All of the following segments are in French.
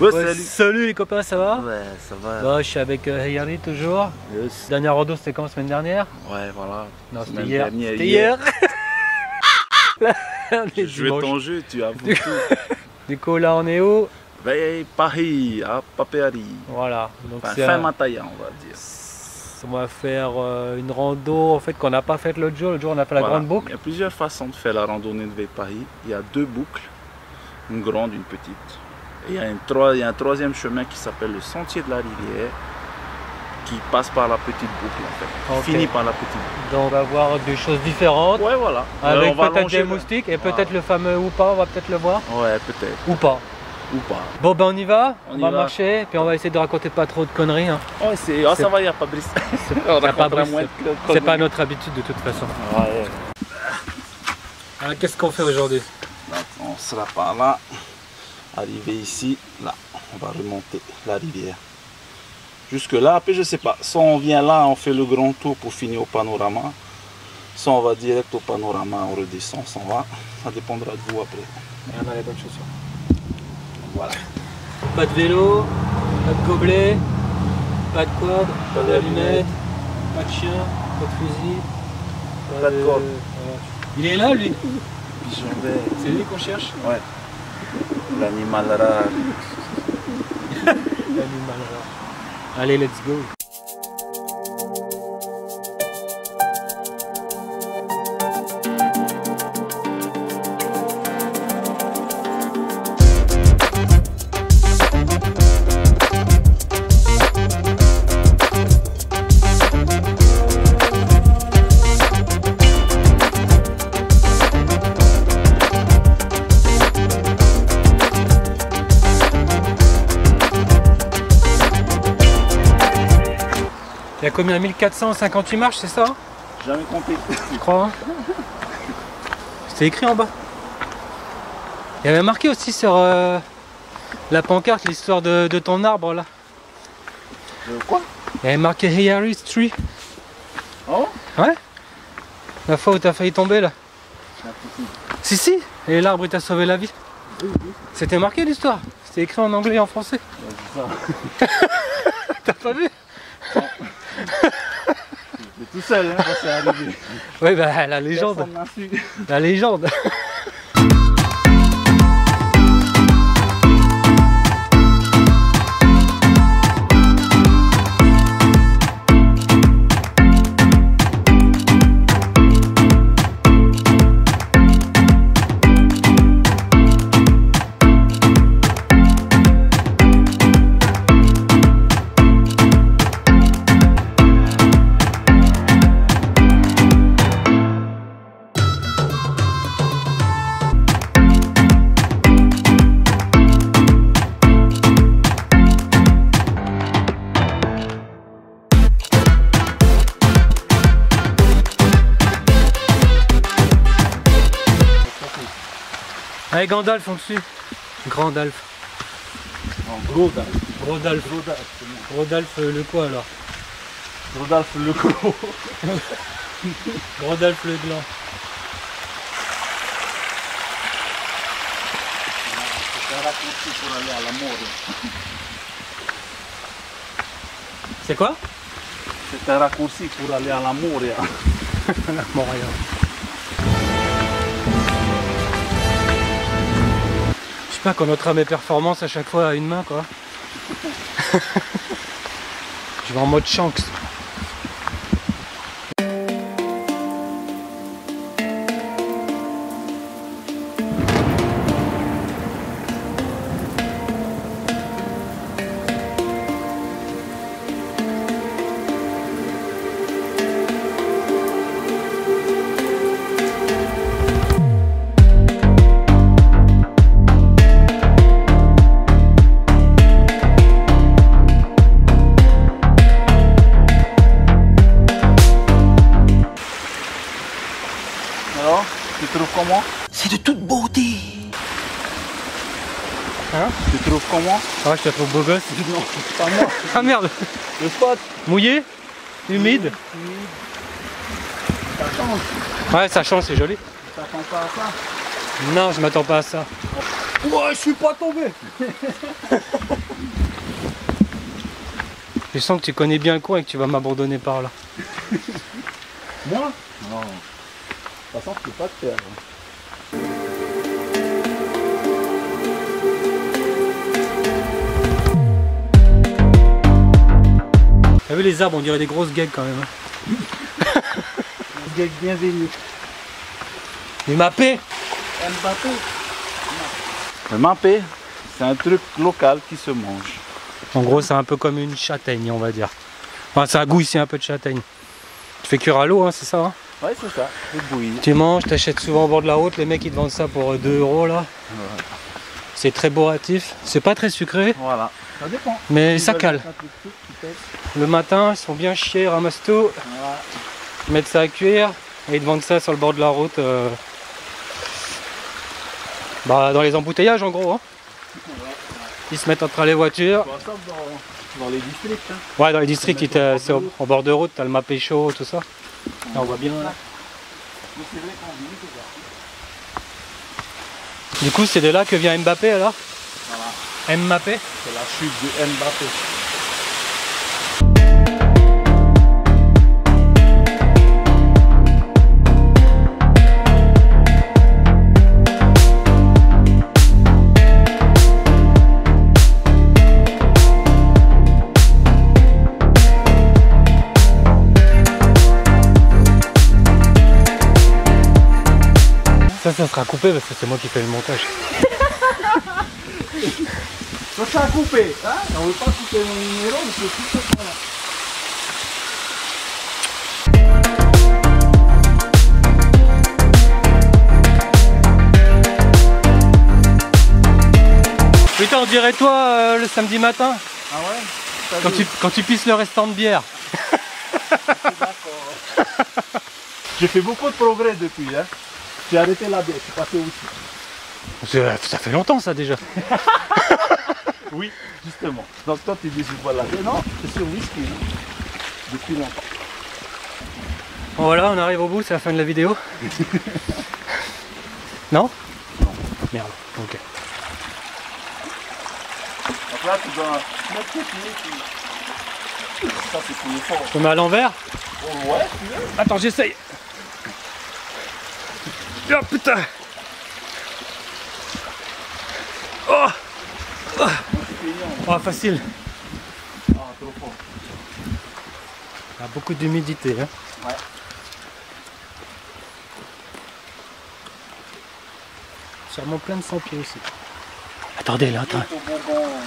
Ouais, Ouais, salut. salut les copains, ça va? Ouais, ça va. Bah, je suis avec Hayari toujours. Yes. Dernière rando, c'était quand, semaine dernière? Ouais, voilà. Non, c'était Semaine hier. dernière, C'était hier. Là, on est Tu jouais dimanche. ton jeu, tu avoues tout. Du coup, là, on est où? Ben, Paris, à Papéari. Voilà. Donc, Enfin, c'est fin Mataya, on va dire. on va faire une rando en fait qu'on n'a pas faite l'autre jour. L'autre jour, on a fait la Voilà. grande Il boucle. y a plusieurs façons de faire la randonnée de Paris. Il y a deux boucles, une grande, une petite. Et il y a un troisième chemin qui s'appelle le Sentier de la Rivière, qui passe par la petite boucle en fait. Ok. Finit par la petite boucle. Donc, on va voir des choses différentes. Ouais, voilà. Avec on va peut-être longer des le- moustiques et Voilà. peut-être le fameux ou pas, on va peut-être le voir. Ouais, peut-être. Ou pas. Ou pas. Bon, ben on y va. On On y va va. marcher. Puis on va essayer de raconter pas trop de conneries. Hein. Ouais, ça va, il n'y a pas de risque. On pas racontera de moins risque. que- C'est pas notre habitude de toute façon. Ouais. Alors, qu'est-ce qu'on fait aujourd'hui? Donc, on sera par là, arrivé ici, là, on va remonter la rivière. Jusque là, après je sais pas, soit on vient là, on fait le grand tour pour finir au panorama, soit on va direct au panorama, on redescend, on s'en va, ça dépendra de vous après. On a les bonnes chaussures. Voilà. Pas de vélo, pas de gobelet, pas de quad, pas d'allumettes, pas de chien, pas de fusil, Pas de corde. voilà. Il est là lui. Pigeon vert. C'est lui qu'on cherche. Ouais. L'animal rare. L'animal rare. Allez, let's go. Il y a combien? 1458 marches, c'est ça? Jamais compté. Je crois. Hein. C'était écrit en bas. Il y avait marqué aussi sur la pancarte l'histoire de ton arbre là. Quoi? Il y avait marqué Hayari's Tree. Oh? Ouais. La fois où t'as failli tomber là. Si si. Et l'arbre il t'a sauvé la vie. C'était marqué l'histoire. C'était écrit en anglais et en français. T'as pas vu? J'étais tout seul hein, quand c'est arrivé. Oui bah la légende. Personne n'a su. La légende. Allez Gandalf en dessus. Grandalf. Rodolphe. Rodolphe. Rodolphe le quoi alors? Rodolphe le gros. Rodolphe le gland. C'est un raccourci pour aller à la mort. C'est quoi? C'est un raccourci pour aller à la mort. Bon rien. Je sais pas qu'on notera mes performances à chaque fois à une main quoi. Je vais en mode Shanks. Alors, tu trouves comment? C'est de toute beauté. Hein? Tu trouves comment? Ah je te trouve beau gosse. Non, pas moi. Ah merde. Le spot. Mouillé? Humide? Ça change. Ouais ça change, c'est joli. Ça change pas à ça. Non, je m'attends pas à ça. Ouais, je suis pas tombé. Je sens que tu connais bien le coin et que tu vas m'abandonner par là. Moi? Non. De toute façon, je peux pas te perdre. T'as vu les arbres, on dirait des grosses gags quand même. Gag bienvenu. Mbappé. Mbappé. Le Mbappé, c'est un truc local qui se mange. En gros, c'est un peu comme une châtaigne, on va dire. Enfin, ça a goût ici un peu de châtaigne. Tu fais cuire à l'eau, hein, c'est ça hein? Ouais, c'est ça, c'est bouilli. Tu manges, t'achètes souvent au bord de la route, les mecs ils te vendent ça pour 2 € là. Ouais. C'est très bourratif, c'est pas très sucré, Voilà, ça dépend. mais ça cale. Le matin, ils sont bien chiés, ramassent tout, Voilà. mettent ça à cuire et ils te vendent ça sur le bord de la route. Bah, dans les embouteillages en gros. Hein. Ils se mettent entre les voitures. Dans les districts. Hein. Ouais, dans les districts, c'est au bord de route, t'as le Mapé chaud, tout ça. Là, on voit bien. Là. Du coup, c'est de là que vient Mbappé alors? Voilà. Mbappé? C'est la chute de Mbappé. Ça sera coupé parce que c'est moi qui fais le montage. Ça sera coupé, hein? On veut pas couper mon numéro, mais c'est tout ça. Putain, on dirait toi le samedi matin. Ah ouais? Quand tu pisses le restant de bière. D'accord. J'ai fait beaucoup de progrès depuis, hein? J'ai arrêté la bière, je suis passé aussi. Ça fait longtemps ça déjà. Oui, justement. Donc toi tu dis c'est pas la bière, non? C'est sur whisky, hein? Depuis longtemps. Bon voilà, on arrive au bout, c'est la fin de la vidéo. Non? Non. Merde, ok. Donc là tu dois mettre tes pieds, ça c'est pour l'effort. Je mets à l'envers? Oh, ouais, tu veux? Attends, j'essaye. Oh putain. Oh, oh. Oh facile. Ah, trop fort. Il y a beaucoup d'humidité. Hein. Ouais. Sûrement plein de sans-pieds aussi. Attendez, là,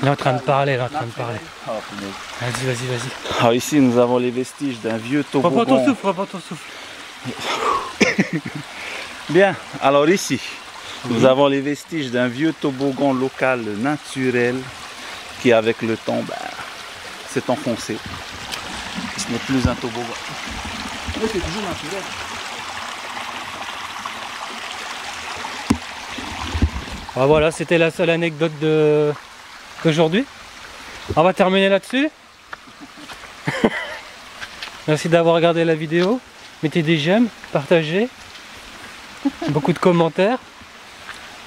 il est en train de parler, là, en train de parler. Vas-y, vas-y, vas-y. Alors ici nous avons les vestiges d'un vieux toboggan. Reprends ton souffle. Bien, alors ici, nous avons les vestiges d'un vieux toboggan local naturel qui avec le temps s'est enfoncé. Ce n'est plus un toboggan. Mais c'est toujours naturel. Ah, voilà, c'était la seule anecdote d'aujourd'hui. On va terminer là-dessus. Merci d'avoir regardé la vidéo. Mettez des j'aime, partagez. Beaucoup de commentaires.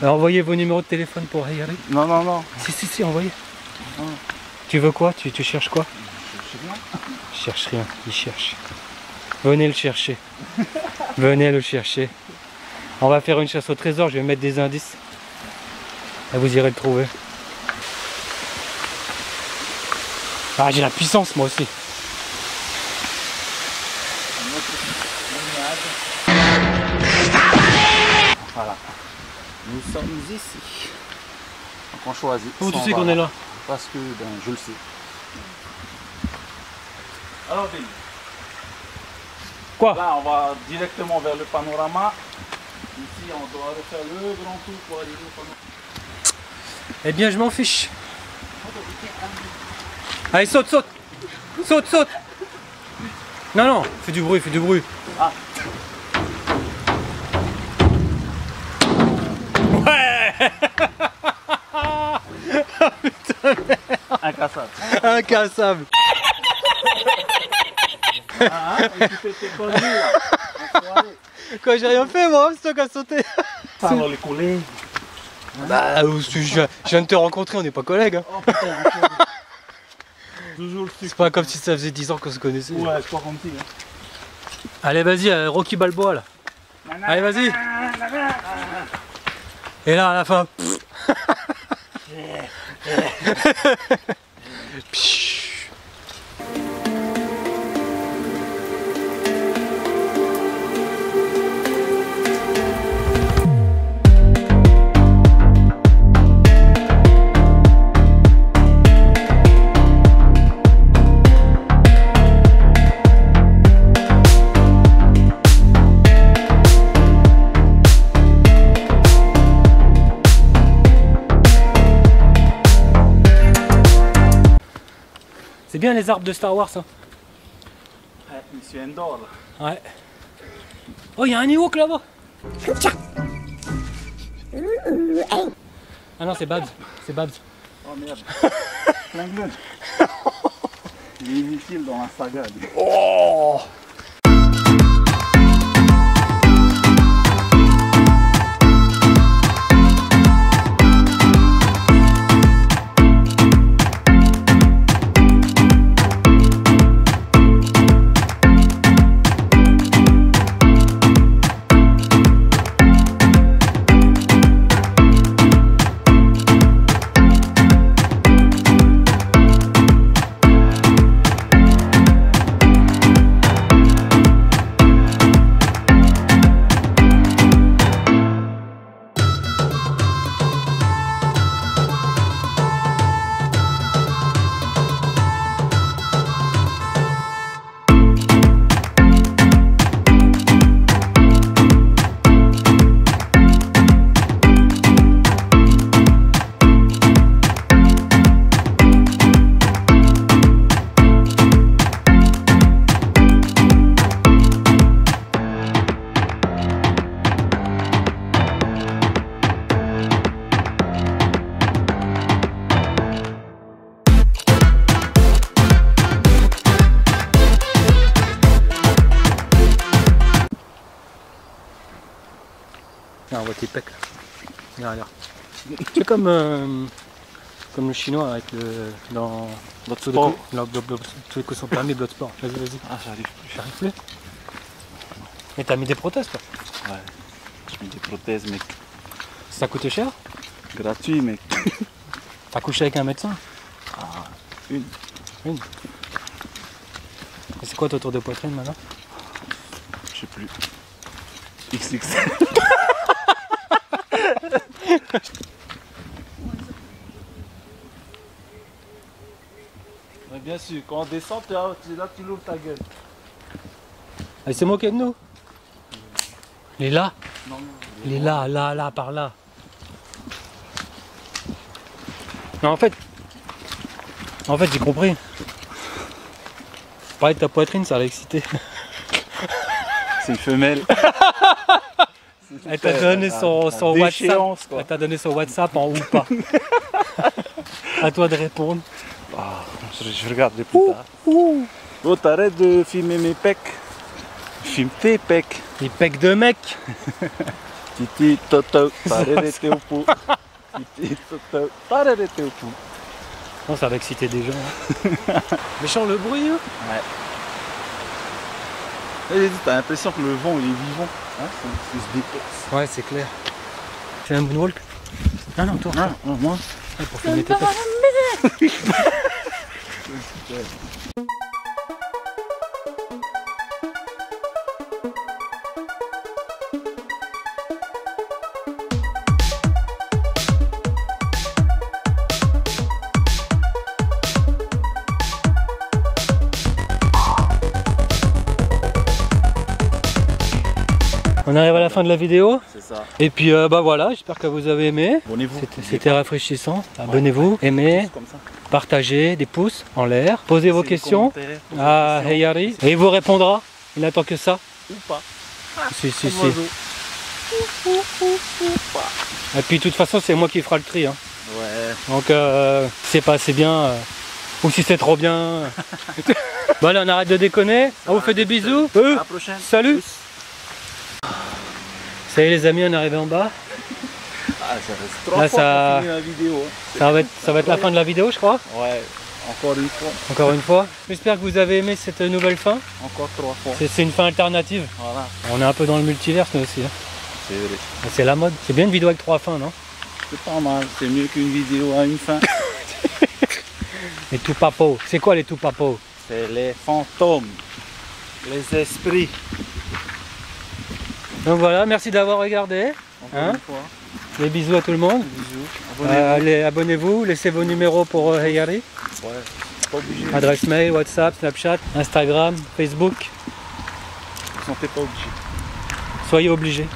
Alors, envoyez vos numéros de téléphone pour y aller. Non, non, non. Si, envoyez. Tu veux quoi? Tu cherches quoi? Je cherche rien, il cherche. Venez le chercher. Venez le chercher. On va faire une chasse au trésor, je vais mettre des indices. Et vous irez le trouver. Ah, j'ai la puissance moi aussi. Voilà. Nous sommes ici. Donc on choisit. Comment tu sais qu'on est là? Parce que je le sais. Alors Benny. Quoi? Là on va directement vers le panorama. Ici on doit refaire le grand tour pour arriver au panorama. Eh bien je m'en fiche. Allez saute. Saute. Non, fais du bruit. Ah. Ouais. Oh, putain, merde. Incassable. Incassable. Ah, et tu fais tes conneries là. Quoi, j'ai rien fait moi, c'est toi qui as sauté. Ça va les collègues. Bah, je viens de te rencontrer, on n'est pas collègues. Hein. Oh putain, toujours le truc. C'est pas comme si ça faisait 10 ans qu'on se connaissait. Ouais, c'est pas comme si. Hein. Allez, vas-y, Rocky Balboa là. Allez, vas-y. Et là, à la fin. C'est bien les arbres de Star Wars, hein. Ouais, Monsieur Endor là. Ouais. Oh, il y a un Ewok là-bas. Ah non, c'est Babs. C'est Babs. Oh merde. Klinglund. Il est inutile dans la saga. Lui. Oh. Tiens, on voit tes pecs là. Regarde, regarde. C'est comme le chinois avec le. Dans. Bloodsport. Tous que son permis Bloodsport. Vas-y, vas-y. Ah, j'arrive plus. J'arrive plus. Mais t'as mis des prothèses toi. Ouais. Je mets des prothèses, mec. Ça coûte cher. Gratuit, mec. T'as couché avec un médecin. Ah, une. Une. Et c'est quoi ton tour de poitrine maintenant? Je sais plus. XXL. Mais bien sûr, quand on descend, là tu l'ouvres ta gueule. Ah, il s'est moqué de nous. Il est là. Non, Il est là, là, par là. Non, en fait j'ai compris. Parler de ta poitrine, ça l'a excité. c'est une femelle. Elle t'a donné son WhatsApp. Quoi. Elle t'a donné son WhatsApp en ou pas. À toi de répondre. Ah, je regarderai plus tard. Bon, t'arrêtes de filmer mes pecs. Filme tes pecs. Les pecs de mec. Titi toto, parerete au pou. Titi toto, parerete au pou. Non, ça va exciter des gens. Hein. Méchant le bruit. Hein. Ouais. T'as l'impression que le vent il est vivant. Hein, ça se déplace. Ouais, c'est clair. Fais un moonwalk. Non, non, toi. Ah, moi. Ouais, pour filmer tes pecs. On arrive à la fin de la vidéo. C'est ça. Et puis bah voilà, j'espère que vous avez aimé. Abonnez-vous. C'était rafraîchissant. Abonnez-vous, aimez, Comme ça. partagez, des pouces en l'air. Posez vos questions à Heyari et il vous répondra. Il n'attend que ça. Ou pas. Si. Oiseau. Et puis de toute façon, c'est moi qui fera le tri. Hein. Ouais. Donc si c'est pas assez bien, ou si c'est trop bien. Bon allez, on arrête de déconner. On vous fait des bisous. À la prochaine. Salut. Ça y est les amis, on est arrivé en bas. ça reste 3 Là, fois ça- pour finir la vidéo. Ça va être la fin de la vidéo, je crois. Ouais, encore une fois, Encore une fois. J'espère que vous avez aimé cette nouvelle fin. encore 3 fois. C'est une fin alternative. Voilà, On est un peu dans le multiverse, nous aussi. Hein. c'est vrai. C'est la mode. C'est bien une vidéo avec 3 fins, non? C'est pas mal, c'est mieux qu'une vidéo à une fin. Les tout papos. C'est quoi les tout papos? C'est les fantômes, les esprits. Donc voilà, merci d'avoir regardé. Encore Hein? une fois, Des bisous à tout le monde. bisous. Abonnez-vous. Allez, abonnez-vous, laissez vos numéros pour Heyari. Ouais, pas obligé. Adresse mail, WhatsApp, Snapchat, Instagram, Facebook. Vous sentez pas obligé. Soyez obligés.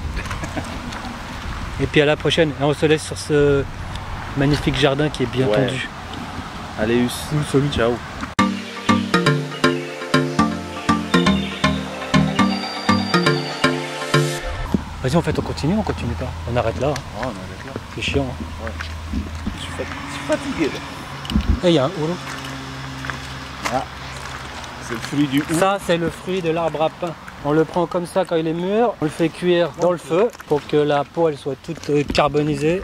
Et puis à la prochaine. Et on se laisse sur ce magnifique jardin qui est bien Ouais. tendu. Allez, Us. Salut. Ciao. Vas-y, en fait, on continue pas. On arrête là. Hein. Oh, on arrête là. C'est chiant. Hein. Je suis fatigué là. Et il y a un houlo. C'est le fruit du hou. Ça, c'est le fruit de l'arbre à pain. On le prend comme ça quand il est mûr. On le fait cuire dans le feu pour que la peau elle soit toute carbonisée.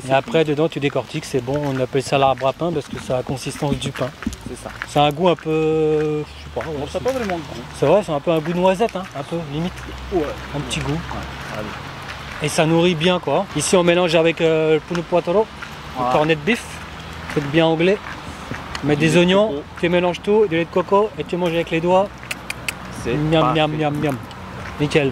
Et après, dedans, tu décortiques. C'est bon. On appelle ça l'arbre à pain parce que ça a la consistance du pain. C'est ça. C'est un goût un peu. Je sais pas. Ouais, On sait pas vraiment le goût. c'est vrai, c'est un peu un goût de noisette. Hein, un peu, limite. Ouais. Un petit goût. Allez. Et ça nourrit bien quoi. Ici on mélange avec le puno poitoro, le cornet de bif, truc bien anglais. Tu mets des oignons, tu mélanges tout, du lait de coco et tu manges avec les doigts. C'est Miam parfait. miam miam miam. Nickel.